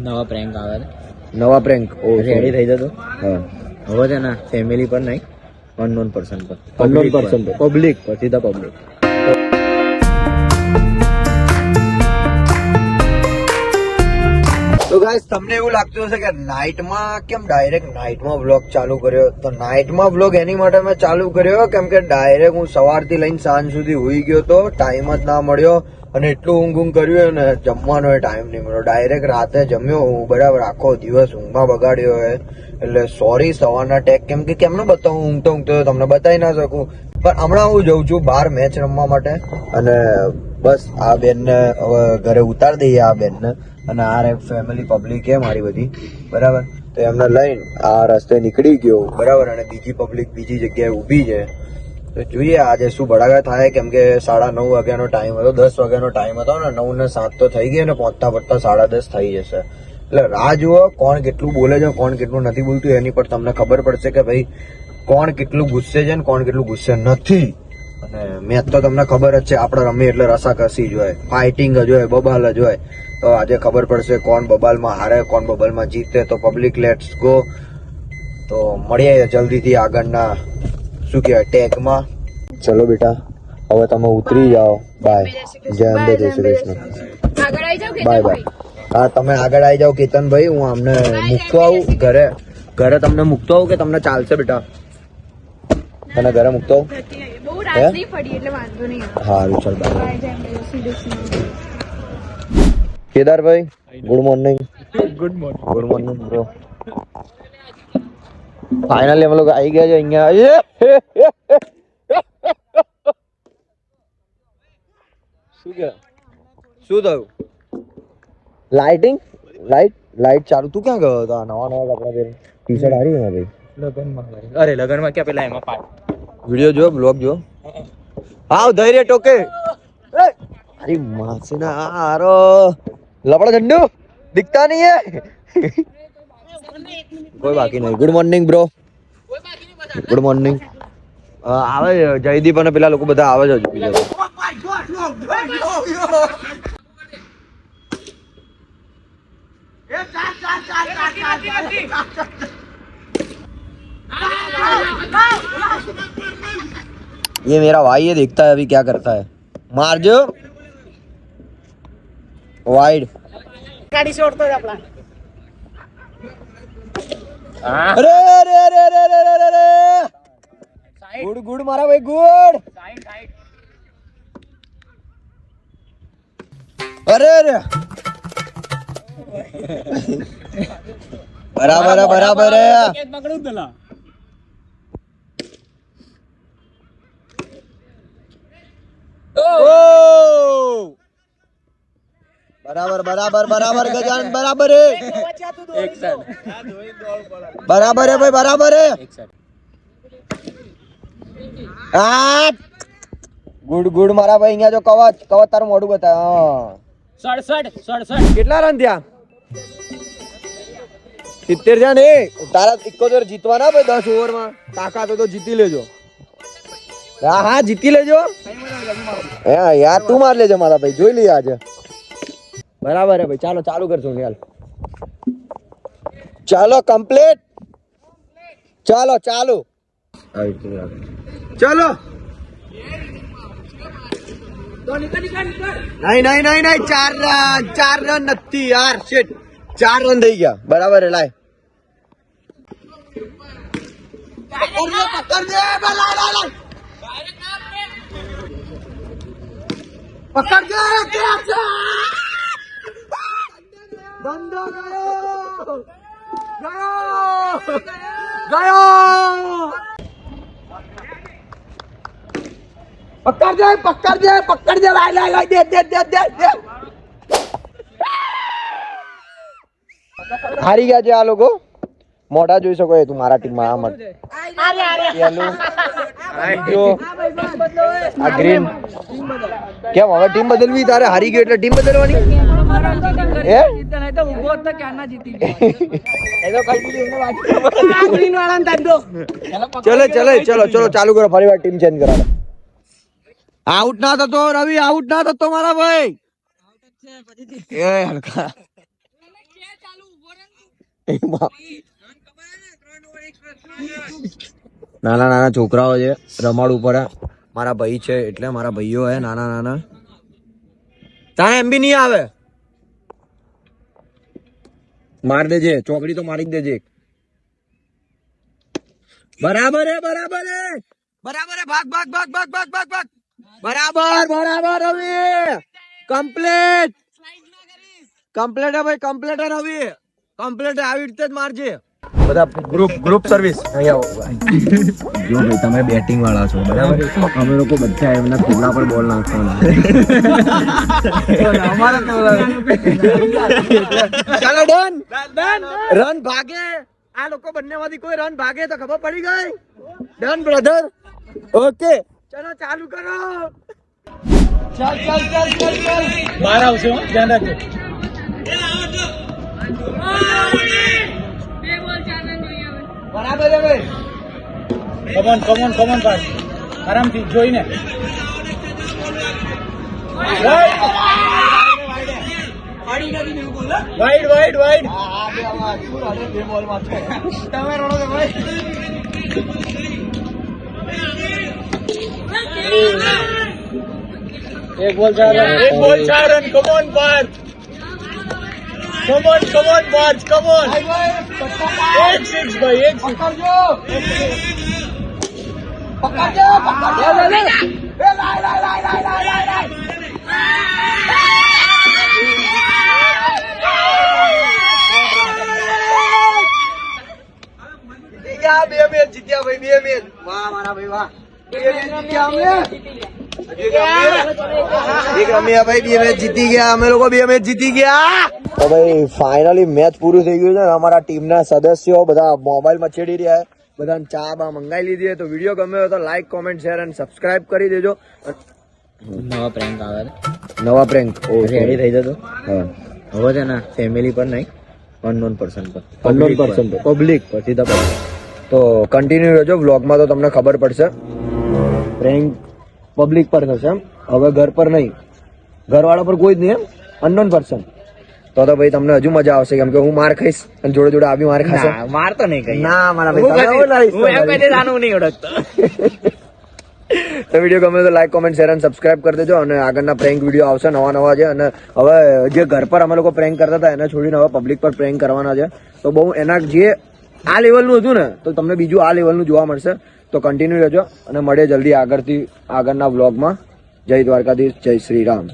નવા પ્રેન્ક આવે છે. નવા પ્રેન્ક રેડી થઈ જતો. હા હવે છે ને ફેમિલી પર નહીં, અનનોન પર્સન પર. અનનોન પર્સન પબ્લિક પછી તો પબ્લિક. તો ગાઈસ તમને એવું લાગતું હશે કે નાઇટમાં કેમ ડાયરેક્ટ નાઇટમાં વ્લોગ ચાલુ કર્યો, તો નાઇટમાં વ્લોગ એની માટે મેં ચાલુ કર્યો કેમ કે ડાયરેક્ટ હું સવારથી લઈને સાંજ સુધી હોઈ ગયો તો, ટાઈમ જ ના મળ્યો અને એટલું ઊંઘ કર્યું ને જમવાનો ટાઈમ નહીં મળ્યો. ડાયરેક્ટ રાતે જમ્યો હું બરાબર, આખો દિવસ ઊંઘમાં બગાડ્યો હોય એટલે સોરી સવારના ટેક. કેમ કે કેમનું બતાવું, ઊંઘતો તમને બતાવી ના શકું. પણ હમણાં હું જઉં છું બહાર મેચ રમવા માટે અને બસ આ બેનને હવે ઘરે ઉતારી દઈએ આ બેનને. અને આ ફેમિલી પબ્લિક છે મારી બધી બરાબર, તો એમને લઈને આ રસ્તે નીકળી ગયો બરાબર. અને બીજી પબ્લિક બીજી જગ્યાએ ઊભી છે, તો જોઈએ આજે શું ભડાકા થાય. કેમ કે 9:30 વાગ્યાનો ટાઈમ હતો, 10 વાગ્યાનો ટાઈમ હતો ને 9 ને 7 તો થઈ ગયા ને પહોંચતા 10:30 થઈ જશે. એટલે રાહ જુઓ કોણ કેટલું બોલે છે, કોણ કેટલું નથી બોલતું, એની પર તમને ખબર પડશે કે ભાઈ કોણ કેટલું ગુસ્સે છે ને કોણ કેટલું ગુસ્સે નથી. અને મેચ તો તમને ખબર જ છે, આપણે રમીએ એટલે રસાકસી જ હોય, ફાઇટિંગ જ હોય, બબાલ જ હોય. તો આજે ખબર પડશે કોણ બબાલમાં હારે, કોણ બબાલમાં જીતે. તો પબ્લિક લેટ્સ ગો. તો મળીએ જલ્દીથી આગળના શું કહેવાય ટેગમાં. ચલો બેટા હવે તમે ઉતરી જાઓ. બાય. જય અંબે, જય શ્રી કૃષ્ણ. Bye bye. હા તમે આગળ આવી જાઓ કેતનભાઈ, હું અમને મૂકતો આવું ઘરે. ઘરે તમને મૂકતો આવું કે તમને ચાલશે બેટા? તને ઘરે મૂકતો આવું? સારું ચાલ બાય. કેદારભાઈ good morning. Good morning bro. Finally અમે લોકો આવી ગયા છે અહીંયા. શું થયું? લાઇટ ચાલુ. તું ક્યાં ગયો હતો? નવા કપડા પહેરી ટી શર્ટ હારી ને ભાઈ. લગનમાં ક્યાં પેલા એમાં પાડ. વિડિયો જો, બ્લોગ જો. હા ધૈર્ય ટોકે. અરે માસીના હારો લપડા ઝંડુ દિખતા નહીં હે. કોઈ બાકી નહીં. Good morning bro. Good morning. આવે જયદીપ અને પેલા લોકો બધા આવે છે હજુ બીજા. ये मेरा भाई है, देखता है अभी क्या करता है. मार जो वाइड. गाड़ी छोड़तो आपला. अरे अरे अरे अरे अरे अरे अरे गुड गुड मारा भाई गुड. अरे अरे बराबर है बराबर है. पकड़ू तुला. बराबर बराबर बराबर गजानन बराबर है. एक साइड बराबर है भाई बराबर है. ગુડ ગુડ મારા ભાઈ. અહીંયા જો કવચ તારું મોઢું બતાવે. હા 67 કેટલા રન થયા? 70 થયા ને. તારા 71 જીતવાના ભાઈ 10 ઓવરમાં. તાકાત હોય તો જીતી લેજો. હા હા જીતી લેજો. યાર તું માર લેજે મારા ભાઈ, જોઈ લઈએ આજે. બરાબર હે ભાઈ. ચાલો ચાલુ કરશું યાર. ચાલો કમ્પ્લીટ. ચાલો ચાલુ. ચાલો. નહીં 4 રન નથી યાર. શિટ 4 રન થઈ ગયા. બરાબર હે. લાય પકડ દે. ધંધો ગયો. પકડ દે. લાય દે. હારી ગયા છે આ લોકો. મોઢા જોઈ શકો તું મારા ટીમમાં. આ મત આ ગ્રીન કેમ હવે ટીમ બદલવી? તારે હારી ગયો એટલે ટીમ બદલવાની? ચલો ચાલુ કરો. ફરી વાર ટીમ ચેન્જ કરાવો. આઉટ ના થતો રવિ, આઉટ ના થતો મારા ભાઈ. એ હલકા નાના નાના છોકરાઓ છે, રમાડ ઉપર મારા ભાઈ છે એટલે મારા ભાઈઓ હે નાના નાના. તારે એમ બી નહીં આવે, માર દેજે ચોકડી તો મારી જ દેજે. બરાબર હે બરાબર હે બરાબર હે, ભાગ ભાગ ભાગ ભાગ ભાગ ભાગ ભાગ. બરાબર બરાબર રવિ, કમ્પ્લીટ કમ્પ્લીટ હે ભાઈ, કમ્પ્લીટ હે રવિ, કમ્પ્લીટ આવી રીતે જ મારજે. બધા ગ્રુપ સર્વિસ અહીંયા જો ભાઈ તમે બેટિંગ વાળા છો બરાબર, અમે લોકો બધા એમના ખોલા પર બોલ નાખવાના. ચાલો ડન રન ભાગે, આ લોકો બંને માંથી કોઈ રન ભાગે તો ખબર પડી ગઈ. ડન બ્રધર, ઓકે ચલો ચાલુ કરો. ચાલ ચાલ ચાલ ચાલ ચાલ બહાર આવશે, ધ્યાન રાખજો. બરાબર છે ભાઈ, કમોન કમોન કમોન પાસ આરામથી જોઈને. વાઈડ વાઈડ વાઈડ, તમે રણો છો ભાઈ. એક બોલ 4 રન, એક ball 4 run. Come on Parth, come on come on Parth, come on. એક સિક્સ ભાઈ, એક સિક્સ. પકડજો પકડજો પકડજો, લે લે લે, લાય લાય લાય લાય લાય લાય. બે મેચ જીત્યા ભાઈ, 2 મેચ. વાહ મારા ભાઈ વાહ, 2 મેચ જીત્યા અમે. એક રમ્યા ભાઈ, 2 મેચ જીતી ગયા અમે લોકો, 2 મેચ જીતી ગયા. તો ભાઈ ફાઇનલી મેચ પૂરું થઈ ગયું છે. અમારા ટીમના સદસ્યો બધા મોબાઈલ માં છેડી રહ્યા છે. બધાને ચા બા મંગાવી લીધી. તો વિડીયો ગમ્યો હોય તો લાઈક કોમેન્ટ શેર અને સબસ્ક્રાઇબ કરી દેજો. નવા પ્રેન્ક આવે, નવા પ્રેન્ક રેડી થઈ જતો. હા હવે છે ને ફેમિલી પર નહીં, અનનોન પર્સન પર, અનનોન પર્સન પબ્લિક પછી તો તો કન્ટિન્યુ રહેજો વ્લોગમાં, તો તમને ખબર પડશે. પ્રેન્ક પબ્લિક પર થશે એમ, હવે ઘર પર નહીં, ઘરવાળા પર કોઈ જ નહીં એમ, અનનોન પર્સન. તો ભાઈ તમને હજુ મજા આવશે, કેમ કે હું માર ખાઈશ અને જોડે જોડે આવી માર ખાશે. માર તો નહીં કઈ, ના મારા ભાઈ, નહીં ઓળખતો. તો વિડીયો ગમે તો લાઈક કોમેન્ટ શેર અને સબસ્ક્રાઇબ કરી દેજો. અને આગળના પ્રેન્ક વિડીયો આવશે નવા નવા છે. અને હવે જે ઘર પર અમે લોકો પ્રેન્ક કરતા હતા એને છોડીને હવે પબ્લિક પર પ્રેન્ક કરવાના છે. તો બહુ એના જે આ લેવલનું હતું ને, તો તમને બીજું આ લેવલનું જોવા મળશે. તો કન્ટિન્યુ રહેજો અને મળીએ જલ્દી આગળના વ્લોગમાં. જય દ્વારકાધીશ, જય શ્રી રામ.